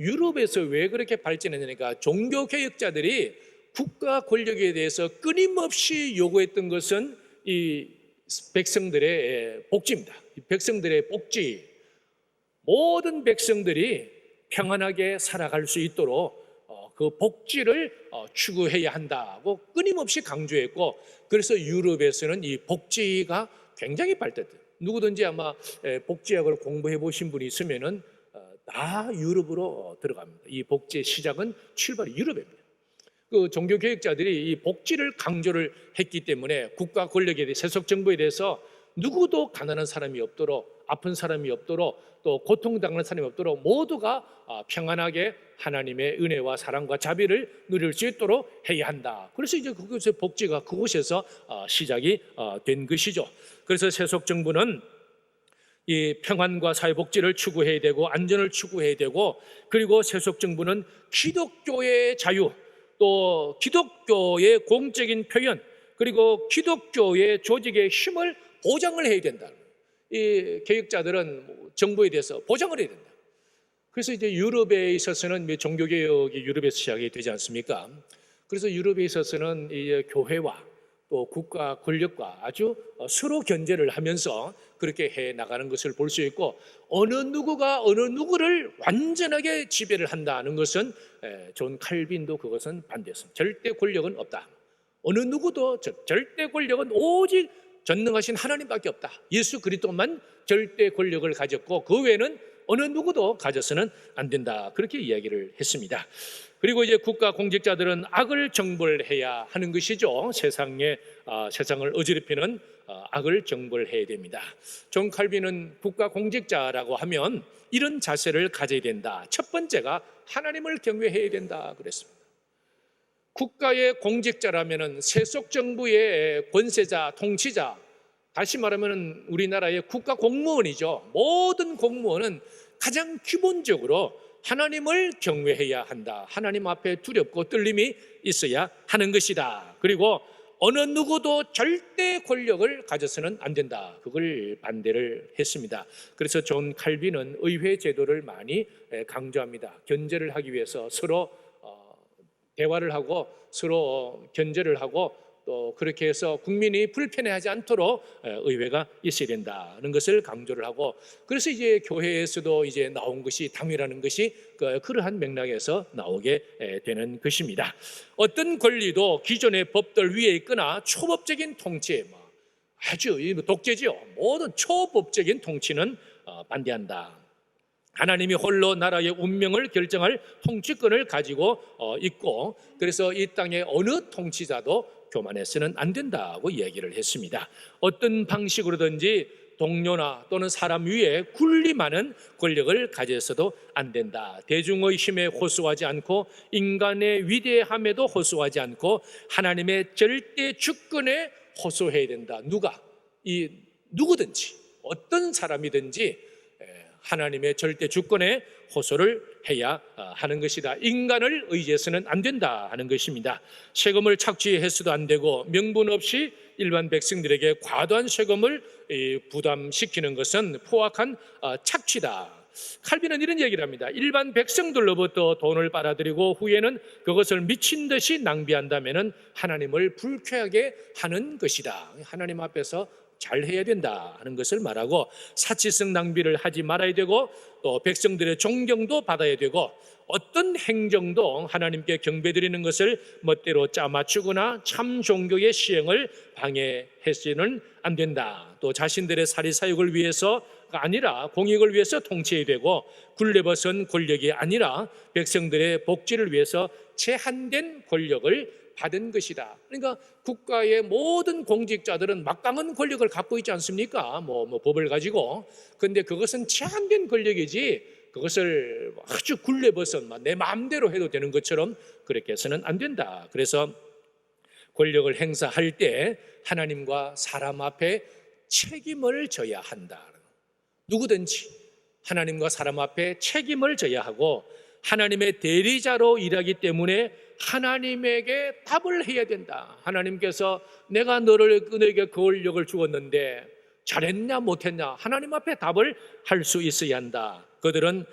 유럽에서 왜 그렇게 발전했냐니까 종교개혁자들이 국가 권력에 대해서 끊임없이 요구했던 것은 이 백성들의 복지입니다. 이 백성들의 복지, 모든 백성들이 평안하게 살아갈 수 있도록 그 복지를 추구해야 한다고 끊임없이 강조했고, 그래서 유럽에서는 이 복지가 굉장히 발달돼요. 누구든지 아마 복지학을 공부해 보신 분이 있으면은 다 유럽으로 들어갑니다. 이 복지의 시작은 출발이 유럽입니다. 그 종교개혁자들이 이 복지를 강조를 했기 때문에 국가 권력에 대해 세속 정부에 대해서 누구도 가난한 사람이 없도록, 아픈 사람이 없도록, 또 고통당하는 사람이 없도록 모두가 평안하게 하나님의 은혜와 사랑과 자비를 누릴 수 있도록 해야 한다. 그래서 이제 그곳의 복지가 그곳에서 시작이 된 것이죠. 그래서 세속 정부는 이 평안과 사회복지를 추구해야 되고 안전을 추구해야 되고, 그리고 세속 정부는 기독교의 자유, 또 기독교의 공적인 표현, 그리고 기독교의 조직의 힘을 보장을 해야 된다. 이 개혁자들은 정부에 대해서 보장을 해야 된다. 그래서 이제 유럽에 있어서는 종교개혁이 유럽에서 시작이 되지 않습니까? 그래서 유럽에 있어서는 이 교회와 또 국가 권력과 아주 서로 견제를 하면서 그렇게 해 나가는 것을 볼 수 있고, 어느 누구가 어느 누구를 완전하게 지배를 한다는 것은 존 칼빈도 그것은 반대했습니다. 절대 권력은 없다. 어느 누구도 절대 권력은 오직 전능하신 하나님밖에 없다. 예수 그리스도만 절대 권력을 가졌고 그 외에는 어느 누구도 가져서는 안 된다. 그렇게 이야기를 했습니다. 그리고 이제 국가 공직자들은 악을 정벌해야 하는 것이죠. 세상을 어지럽히는 악을 정벌해야 됩니다. 존 칼빈은 국가 공직자라고 하면 이런 자세를 가져야 된다. 첫 번째가 하나님을 경외해야 된다 그랬습니다. 국가의 공직자라면은 세속 정부의 권세자, 통치자, 다시 말하면 우리나라의 국가 공무원이죠. 모든 공무원은 가장 기본적으로 하나님을 경외해야 한다. 하나님 앞에 두렵고 떨림이 있어야 하는 것이다. 그리고 어느 누구도 절대 권력을 가져서는 안 된다. 그걸 반대를 했습니다. 그래서 존 칼빈은 의회 제도를 많이 강조합니다. 견제를 하기 위해서 서로 대화를 하고 서로 견제를 하고 또 그렇게 해서 국민이 불편해하지 않도록 의회가 있어야 된다는 것을 강조를 하고, 그래서 이제 교회에서도 이제 나온 것이 당위라는 것이 그러한 맥락에서 나오게 되는 것입니다. 어떤 권리도 기존의 법들 위에 있거나 초법적인 통치, 아주 독재지요. 모든 초법적인 통치는 반대한다. 하나님이 홀로 나라의 운명을 결정할 통치권을 가지고 있고, 그래서 이 땅의 어느 통치자도 교만해서는 안 된다고 이야기를 했습니다. 어떤 방식으로든지 동료나 또는 사람 위에 군림하는 권력을 가져서도 안 된다. 대중의 힘에 호소하지 않고 인간의 위대함에도 호소하지 않고 하나님의 절대 주권에 호소해야 된다. 누구든지 어떤 사람이든지 하나님의 절대 주권에 호소를 해야 하는 것이다. 인간을 의지해서는 안 된다 하는 것입니다. 세금을 착취해서도 안 되고 명분 없이 일반 백성들에게 과도한 세금을 부담시키는 것은 포악한 착취다. 칼빈은 이런 얘기를 합니다. 일반 백성들로부터 돈을 빨아들이고 후에는 그것을 미친 듯이 낭비한다면 하나님을 불쾌하게 하는 것이다. 하나님 앞에서 잘 해야 된다 하는 것을 말하고, 사치성 낭비를 하지 말아야 되고, 또 백성들의 존경도 받아야 되고, 어떤 행정도 하나님께 경배드리는 것을 멋대로 짜맞추거나 참 종교의 시행을 방해해서는 안 된다. 또 자신들의 사리사욕을 위해서가 아니라 공익을 위해서 통치해야 되고, 굴레벗은 권력이 아니라 백성들의 복지를 위해서 제한된 권력을 받은 것이다. 그러니까 국가의 모든 공직자들은 막강한 권력을 갖고 있지 않습니까? 뭐 법을 가지고. 그런데 그것은 제한된 권력이지, 그것을 아주 굴레벗은 내 마음대로 해도 되는 것처럼 그렇게 해서는 안 된다. 그래서 권력을 행사할 때 하나님과 사람 앞에 책임을 져야 한다. 누구든지 하나님과 사람 앞에 책임을 져야 하고, 하나님의 대리자로 일하기 때문에 하나님에게 답을 해야 된다. 하나님께서 내가 너에게 그 권력을 주었는데 잘했냐 못했냐, 하나님 앞에 답을 할 수 있어야 한다. 그들은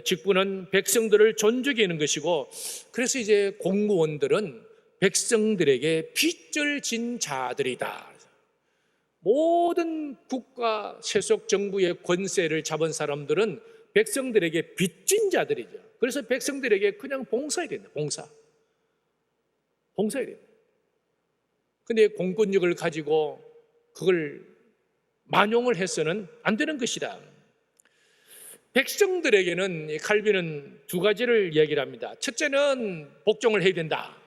직분은 백성들을 존중하는 것이고, 그래서 이제 공무원들은 백성들에게 빚을 진 자들이다. 모든 국가 세속 정부의 권세를 잡은 사람들은 백성들에게 빚진 자들이죠. 그래서 백성들에게 그냥 봉사해야 된다. 봉사해야 된다. 근데 공권력을 가지고 그걸 만용을 해서는 안 되는 것이다. 백성들에게는 칼빈은 두 가지를 이야기를 합니다. 첫째는 복종을 해야 된다.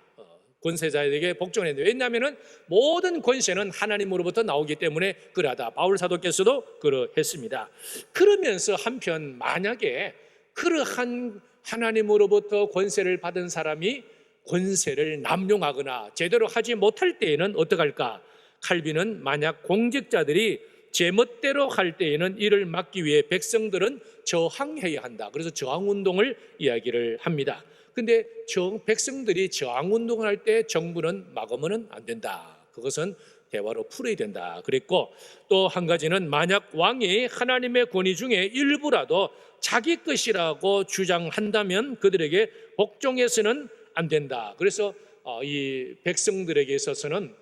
권세자에게 복종을 해야 된다. 왜냐하면 모든 권세는 하나님으로부터 나오기 때문에 그러하다. 바울 사도께서도 그러했습니다. 그러면서 한편 만약에 그러한 하나님으로부터 권세를 받은 사람이 권세를 남용하거나 제대로 하지 못할 때에는 어떡할까? 칼빈은 만약 공직자들이 제멋대로 할 때에는 이를 막기 위해 백성들은 저항해야 한다. 그래서 저항운동을 이야기를 합니다. 근데 백성들이 저항운동을 할 때 정부는 막으면 안 된다. 그것은 대화로 풀어야 된다 그랬고, 또 한 가지는 만약 왕이 하나님의 권위 중에 일부라도 자기 것이라고 주장한다면 그들에게 복종해서는 안 된다. 그래서 이 백성들에게 있어서는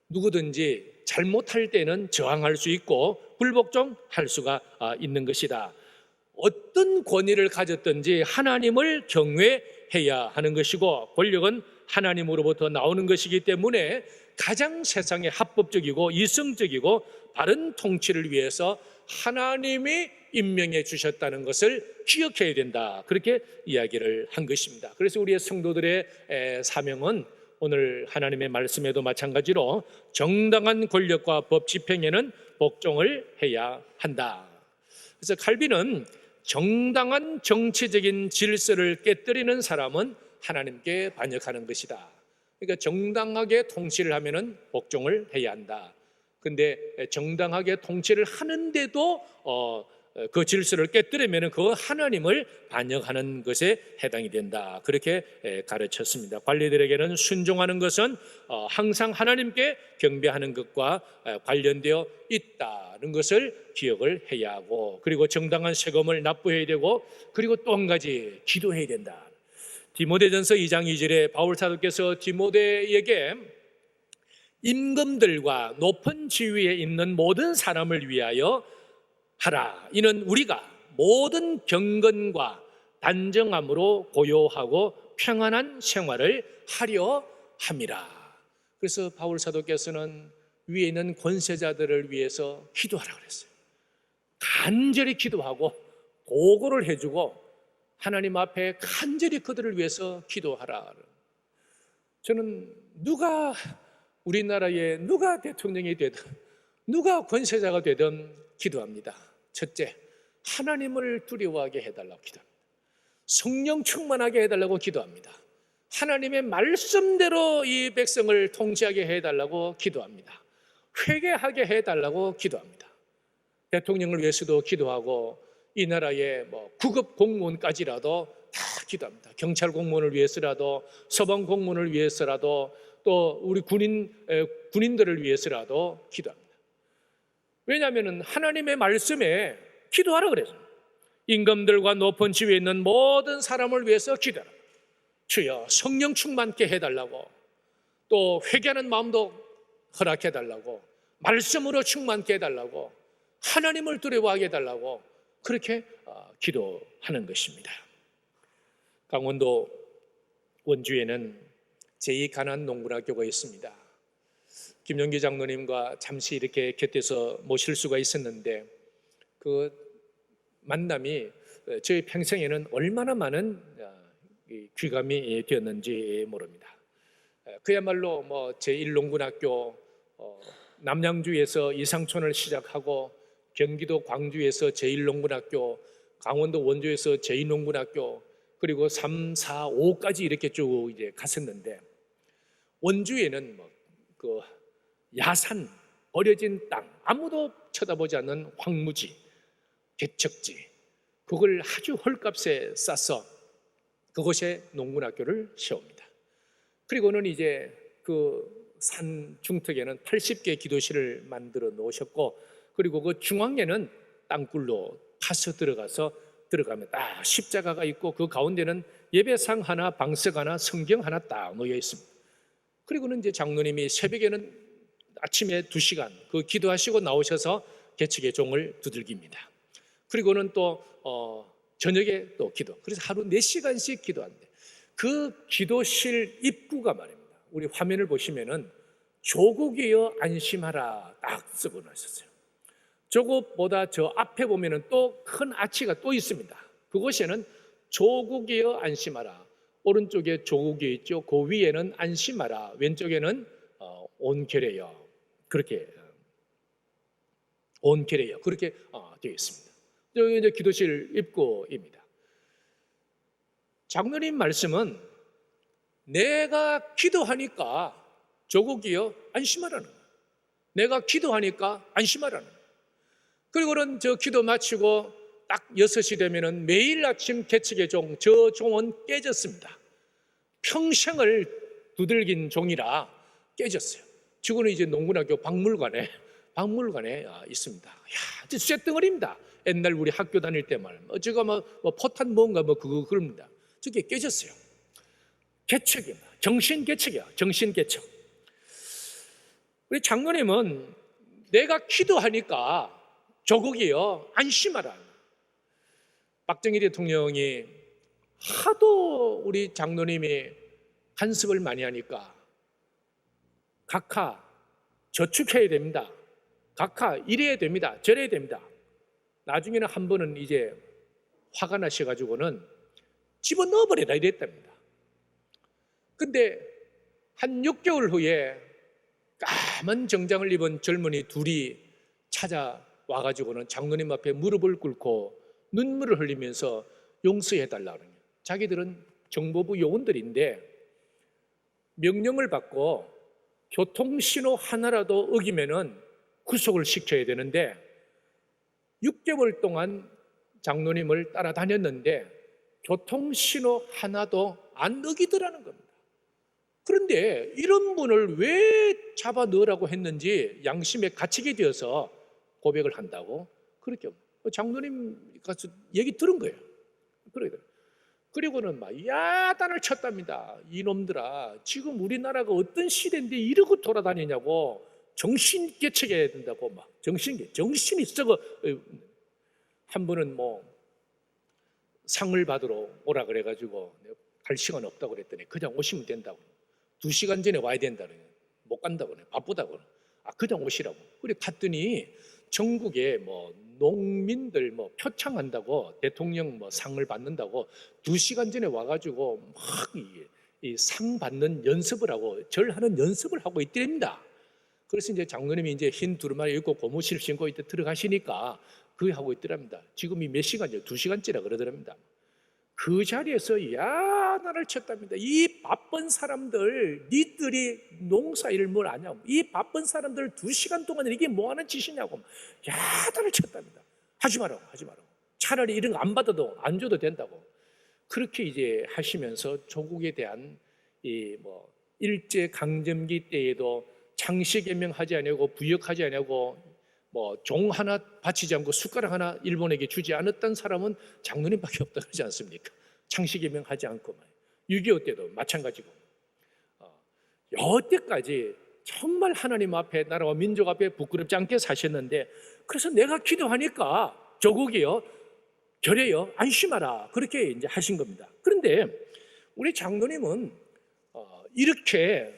누구든지 잘못할 때는 저항할 수 있고 불복종할 수가 있는 것이다. 어떤 권위를 가졌든지 하나님을 경외해야 하는 것이고, 권력은 하나님으로부터 나오는 것이기 때문에 가장 세상에 합법적이고 이성적이고 바른 통치를 위해서 하나님이 임명해 주셨다는 것을 기억해야 된다. 그렇게 이야기를 한 것입니다. 그래서 우리의 성도들의 사명은 오늘 하나님의 말씀에도 마찬가지로 정당한 권력과 법 집행에는 복종을 해야 한다. 그래서 칼빈은 정당한 정치적인 질서를 깨뜨리는 사람은 하나님께 반역하는 것이다. 그러니까 정당하게 통치를 하면은 복종을 해야 한다. 근데 정당하게 통치를 하는데도 그 질서를 깨뜨리면 그거 하나님을 반역하는 것에 해당이 된다. 그렇게 가르쳤습니다. 관리들에게는 순종하는 것은 항상 하나님께 경배하는 것과 관련되어 있다는 것을 기억을 해야 하고, 그리고 정당한 세금을 납부해야 되고, 그리고 또 한 가지 기도해야 된다. 디모데전서 2장 2절에 바울 사도께서 디모데에게 임금들과 높은 지위에 있는 모든 사람을 위하여 하라. 이는 우리가 모든 경건과 단정함으로 고요하고 평안한 생활을 하려 함이라. 그래서 바울 사도께서는 위에 있는 권세자들을 위해서 기도하라 그랬어요. 간절히 기도하고 보고를 해주고 하나님 앞에 간절히 그들을 위해서 기도하라. 저는 우리나라에 누가 대통령이 되든 누가 권세자가 되든 기도합니다. 첫째, 하나님을 두려워하게 해달라고 기도합니다. 성령 충만하게 해달라고 기도합니다. 하나님의 말씀대로 이 백성을 통치하게 해달라고 기도합니다. 회개하게 해달라고 기도합니다. 대통령을 위해서도 기도하고 이 나라의 9급 공무원까지라도 다 기도합니다. 경찰 공무원을 위해서라도, 서방 공무원을 위해서라도, 또 우리 군인들을 위해서라도 기도합니다. 왜냐하면 하나님의 말씀에 기도하라 그래서 임금들과 높은 지위에 있는 모든 사람을 위해서 기도하라. 주여 성령 충만케 해달라고, 또 회개하는 마음도 허락해달라고, 말씀으로 충만케 해달라고, 하나님을 두려워하게 해달라고 그렇게 기도하는 것입니다. 강원도 원주에는 제2가난농군학교가 있습니다. 김용기 장로님과 잠시 이렇게 곁에서 모실 수가 있었는데 그 만남이 저희 평생에는 얼마나 많은 귀감이 되었는지 모릅니다. 그야말로 제1농군학교 남양주에서 이상촌을 시작하고 경기도 광주에서 제1농군학교, 강원도 원주에서 제2농군학교, 그리고 3, 4, 5까지 이렇게 쭉 이제 갔었는데 원주에는 그 야산, 버려진 땅, 아무도 쳐다보지 않는 황무지, 개척지, 그걸 아주 헐값에 싸서 그곳에 농군학교를 세웁니다. 그리고는 이제 그 산 중턱에는 80개 기도실을 만들어 놓으셨고, 그리고 그 중앙에는 땅굴로 파서 들어가면 딱 십자가가 있고 그 가운데는 예배상 하나, 방석 하나, 성경 하나 딱 놓여 있습니다. 그리고는 이제 장로님이 새벽에는 아침에 2시간 그 기도하시고 나오셔서 개척의 종을 두들깁니다. 그리고는 또 저녁에 또 기도. 그래서 하루 4시간씩 기도하는데 그 기도실 입구가 말입니다. 우리 화면을 보시면은 조국이여 안심하라 딱 쓰고 나셨어요. 조국보다 저 앞에 보면은 또 큰 아치가 또 있습니다. 그곳에는 조국이여 안심하라. 오른쪽에 조국이 있죠. 그 위에는 안심하라. 왼쪽에는 온결해요. 그렇게 온결해요. 그렇게 되어 있습니다. 여기 이제 기도실 입구입니다. 장로님 말씀은 내가 기도하니까 조국이여 안심하라는 거예요. 내가 기도하니까 안심하라는 거예요. 그리고는 저 기도 마치고 딱 6시 되면은 매일 아침 개척의 종, 저 종은 깨졌습니다. 평생을 두들긴 종이라 깨졌어요. 지금은 이제 농군학교 박물관에 있습니다. 이야, 쇳덩어리입니다. 옛날 우리 학교 다닐 때 말, 제가 포탄 뭔가 그럽니다. 저게 깨졌어요. 개척입니다. 정신 개척이야. 정신 개척. 우리 장로님은 내가 기도하니까 조국이여 안심하라. 박정희 대통령이 하도 우리 장로님이 간섭을 많이 하니까 각하 저축해야 됩니다. 각하 이래야 됩니다. 저래야 됩니다. 나중에는 한 번은 이제 화가 나셔가지고는 집어넣어버리라 이랬답니다. 근데 한 6개월 후에 까만 정장을 입은 젊은이 둘이 찾아와가지고는 장로님 앞에 무릎을 꿇고 눈물을 흘리면서 용서해달라는 거예요. 자기들은 정보부 요원들인데 명령을 받고 교통신호 하나라도 어기면은 구속을 시켜야 되는데 6개월 동안 장로님을 따라다녔는데 교통신호 하나도 안 어기더라는 겁니다. 그런데 이런 분을 왜 잡아 넣으라고 했는지 양심에 갇히게 되어서 고백을 한다고 그렇게 장로님 가서 얘기 들은 거예요. 그리고는 막 야단을 쳤답니다. 이놈들아, 지금 우리나라가 어떤 시대인데 이러고 돌아다니냐고, 정신 개척해야 된다고 막 정신이 썩어. 한 분은 상을 받으러 오라 그래가지고 갈 시간 없다고 그랬더니 그냥 오시면 된다고. 2시간 전에 와야 된다고. 못 간다고 그래. 바쁘다고 그래. 그냥 오시라고. 그래 갔더니 전국에 농민들 표창한다고 대통령 상을 받는다고 2시간 전에 와가지고 막 이 상 받는 연습을 하고 절하는 연습을 하고 있답니다. 그래서 이제 장로님이 이제 흰 두루마리 입고 고무실 신고 이때 들어가시니까 그게 하고 있더랍니다. 지금이 몇 시간이죠? 2시간째라 그러더랍니다. 그 자리에서 야단을 쳤답니다. 이 바쁜 사람들, 니들이 농사일을 뭘 아냐고, 이 바쁜 사람들 2시간 동안 이게 뭐하는 짓이냐고 야단을 쳤답니다. 하지 마라고. 차라리 이런 거 안 받아도 안 줘도 된다고. 그렇게 이제 하시면서 조국에 대한 일제 강점기 때에도 창씨개명하지 않냐고, 부역하지 않냐고, 종 하나 바치지 않고 숟가락 하나 일본에게 주지 않았던 사람은 장로님밖에 없다 그러지 않습니까? 창씨개명하지 않고 6.25 때도 마찬가지고 여태까지 정말 하나님 앞에, 나라와 민족 앞에 부끄럽지 않게 사셨는데, 그래서 내가 기도하니까 조국이요, 결여요, 안심하라, 그렇게 이제 하신 겁니다. 그런데 우리 장로님은 이렇게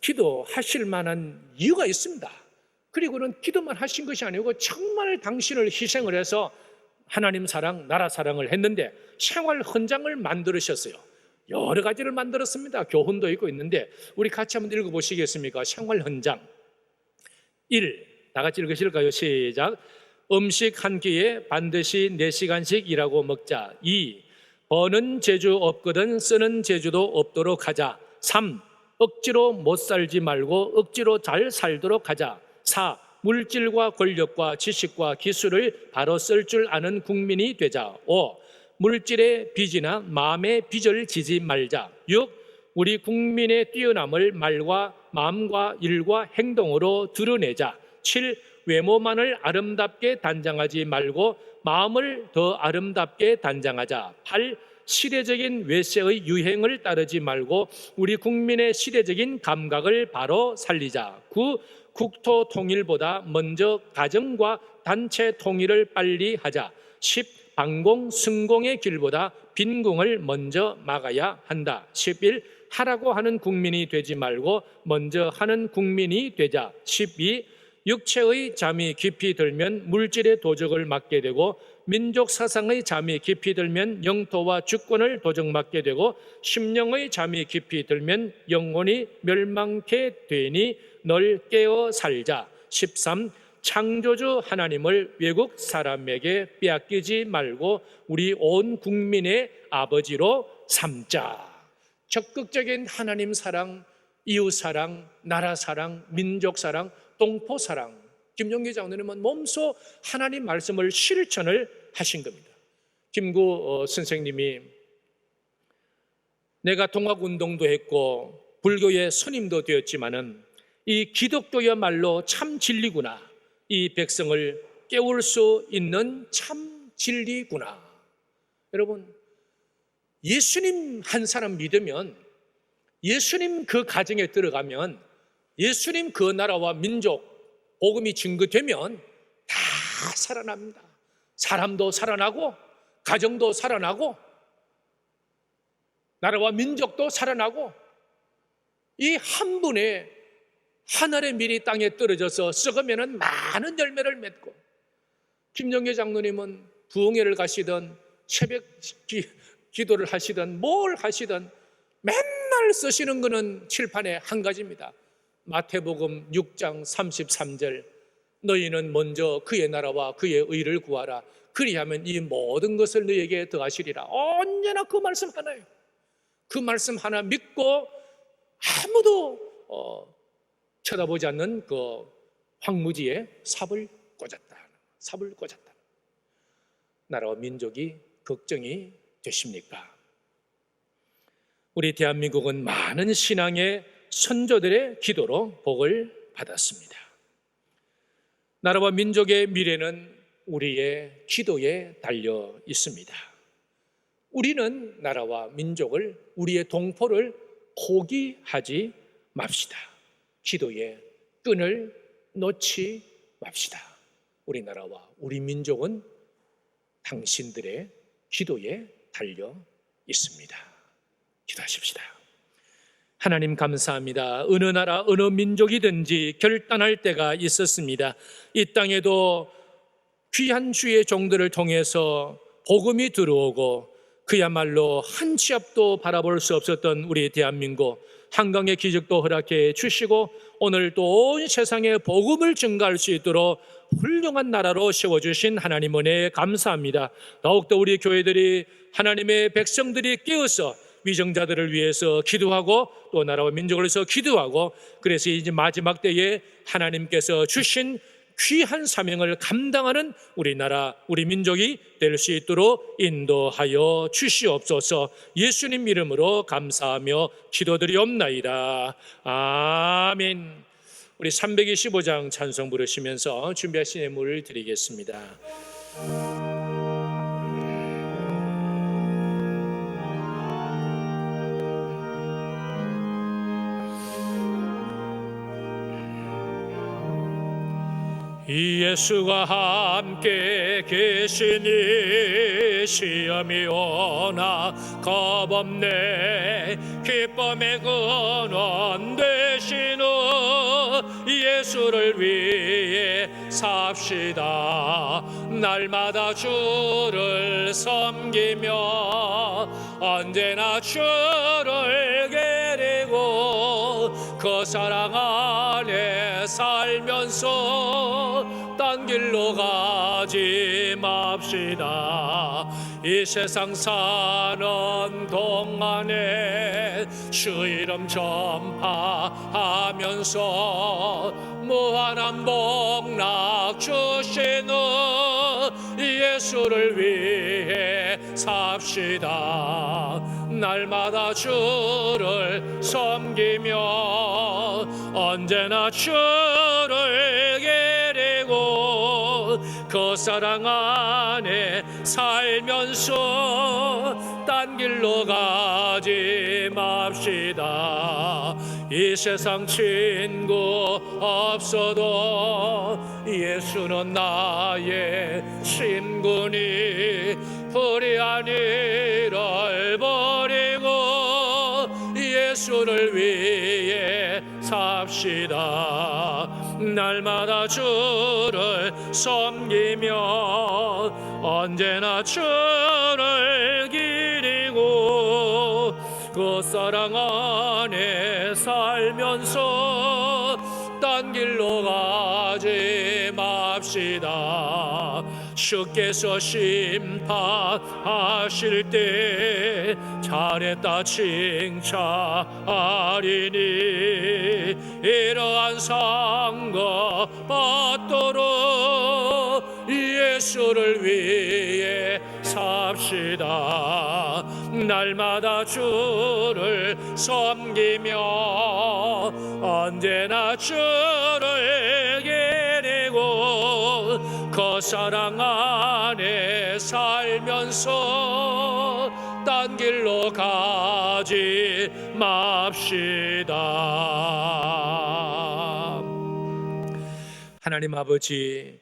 기도하실 만한 이유가 있습니다. 그리고는 기도만 하신 것이 아니고 정말 당신을 희생을 해서 하나님 사랑, 나라 사랑을 했는데 생활 헌장을 만들으셨어요. 여러 가지를 만들었습니다. 교훈도 있고 있는데 우리 같이 한번 읽어보시겠습니까? 생활 헌장 1, 다 같이 읽으실까요? 시작. 음식 한 끼에 반드시 4시간씩 일하고 먹자. 2, 버는 재주 없거든 쓰는 재주도 없도록 하자. 3, 억지로 못 살지 말고 억지로 잘 살도록 하자. 4, 물질과 권력과 지식과 기술을 바로 쓸 줄 아는 국민이 되자. 5, 물질의 빚이나 마음의 빚을 지지 말자. 6, 우리 국민의 뛰어남을 말과 마음과 일과 행동으로 드러내자. 7, 외모만을 아름답게 단장하지 말고 마음을 더 아름답게 단장하자. 8, 시대적인 외세의 유행을 따르지 말고 우리 국민의 시대적인 감각을 바로 살리자. 9, 국토 통일보다 먼저 가정과 단체 통일을 빨리 하자. 10, 반공 승공의 길보다 빈궁을 먼저 막아야 한다. 11, 하라고 하는 국민이 되지 말고 먼저 하는 국민이 되자. 12, 육체의 잠이 깊이 들면 물질의 도적을 맞게 되고 민족 사상의 잠이 깊이 들면 영토와 주권을 도적맞게 되고 심령의 잠이 깊이 들면 영혼이 멸망케 되니 널 깨어 살자. 13, 창조주 하나님을 외국 사람에게 빼앗기지 말고 우리 온 국민의 아버지로 삼자. 적극적인 하나님 사랑, 이웃 사랑, 나라 사랑, 민족 사랑, 동포 사랑. 김종기 장로님은 몸소 하나님 말씀을 실천을 하신 겁니다. 김구 선생님이 내가 동학운동도 했고 불교의 스님도 되었지만은 이 기독교야말로 참 진리구나, 이 백성을 깨울 수 있는 참 진리구나. 여러분, 예수님 한 사람 믿으면, 예수님 그 가정에 들어가면, 예수님 그 나라와 민족 복음이 증거되면 다 살아납니다. 사람도 살아나고 가정도 살아나고 나라와 민족도 살아나고 이 한 분의 하늘의 밀이 땅에 떨어져서 썩으면 많은 열매를 맺고, 김정계 장로님은 부흥회를 가시든 새벽 기도를 하시든 뭘 하시든 맨날 쓰시는 것은 칠판에 한 가지입니다. 마태복음 6장 33절, 너희는 먼저 그의 나라와 그의 의를 구하라. 그리하면 이 모든 것을 너희에게 더하시리라. 언제나 그 말씀 하나예요. 그 말씀 하나 믿고 아무도 쳐다보지 않는 그 황무지에 삽을 꽂았다. 삽을 꽂았다. 나라와 민족이 걱정이 되십니까? 우리 대한민국은 많은 신앙의 선조들의 기도로 복을 받았습니다. 나라와 민족의 미래는 우리의 기도에 달려 있습니다. 우리는 나라와 민족을, 우리의 동포를 포기하지 맙시다. 기도의 끈을 놓지 맙시다. 우리나라와 우리 민족은 당신들의 기도에 달려 있습니다. 기도하십시다. 하나님 감사합니다. 어느 나라 어느 민족이든지 결단할 때가 있었습니다. 이 땅에도 귀한 주의 종들을 통해서 복음이 들어오고 그야말로 한 치 앞도 바라볼 수 없었던 우리 대한민국, 한강의 기적도 허락해 주시고 오늘 또 온 세상에 복음을 증가할 수 있도록 훌륭한 나라로 세워주신 하나님 은혜 감사합니다. 더욱더 우리 교회들이, 하나님의 백성들이 깨어서 위정자들을 위해서 기도하고 또 나라와 민족을 위해서 기도하고, 그래서 이제 마지막 때에 하나님께서 주신 귀한 사명을 감당하는 우리나라, 우리 민족이 될 수 있도록 인도하여 주시옵소서. 예수님 이름으로 감사하며 기도드리옵나이다. 아멘. 우리 325장 찬송 부르시면서 준비하신 예물을 드리겠습니다. 이 예수가 함께 계시니 시험이 오나 겁없네. 기쁨의 근원 되시는 예수를 위해 삽시다. 날마다 주를 섬기며 언제나 주를 기리고 그 사랑 안에 살면서 딴 길로 가지 맙시다. 이 세상 사는 동안에 주 이름 전파하면서 무한한 복락 주시는 예수를 위해 삽시다. 날마다 주를 섬기며 언제나 주를 기리고 그 사랑 안에 살면서 딴 길로 가지 맙시다. 이 세상 친구 없어도 예수는 나의 친구니 불의한 일을 버리고 예수를 위해 삽시다. 날마다 주를 섬기며 언제나 주를 기리고 그 사랑 안에 살면서 딴 길로 가지 맙시다. 주께서 심판하실 때 잘했다 칭찬하리니 이러한 상거 받도록 예수를 위해 삽시다. 날마다 주를 섬기며 언제나 주를 기리고 그 사랑 안에 살면서 딴 길로 가지 맙시다. 하나님 아버지,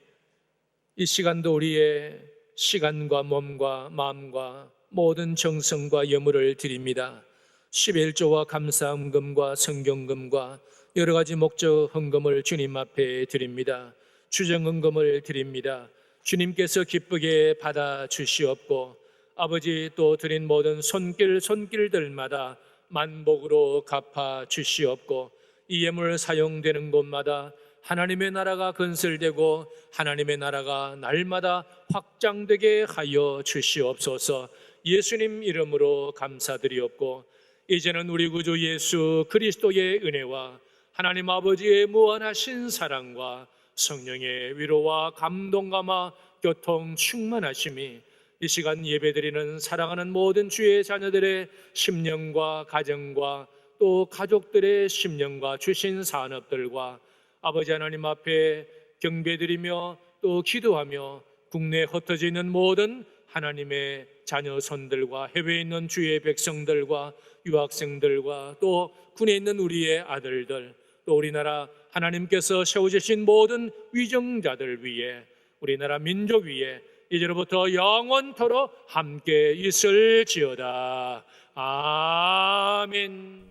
이 시간도 우리의 시간과 몸과 마음과 모든 정성과 예물을 드립니다. 11조와 감사헌금과 성경금과 여러 가지 목적 헌금을 주님 앞에 드립니다. 주정헌금을 드립니다. 주님께서 기쁘게 받아 주시옵고 아버지 또 드린 모든 손길들마다 만복으로 갚아 주시옵고 이 예물 사용되는 곳마다 하나님의 나라가 건설되고 하나님의 나라가 날마다 확장되게 하여 주시옵소서. 예수님 이름으로 감사드리옵고 이제는 우리 구주 예수 그리스도의 은혜와 하나님 아버지의 무한하신 사랑과 성령의 위로와 감동감화 교통 충만하심이 이 시간 예배드리는 사랑하는 모든 주의 자녀들의 심령과 가정과 또 가족들의 심령과 주신 산업들과 아버지 하나님 앞에 경배드리며 또 기도하며 국내에 흩어져 있는 모든 하나님의 자녀손들과 해외에 있는 주의 백성들과 유학생들과 또 군에 있는 우리의 아들들 또 우리나라 하나님께서 세워주신 모든 위정자들 위해 우리나라 민족 위에 이제로부터 영원토록 함께 있을지어다. 아멘.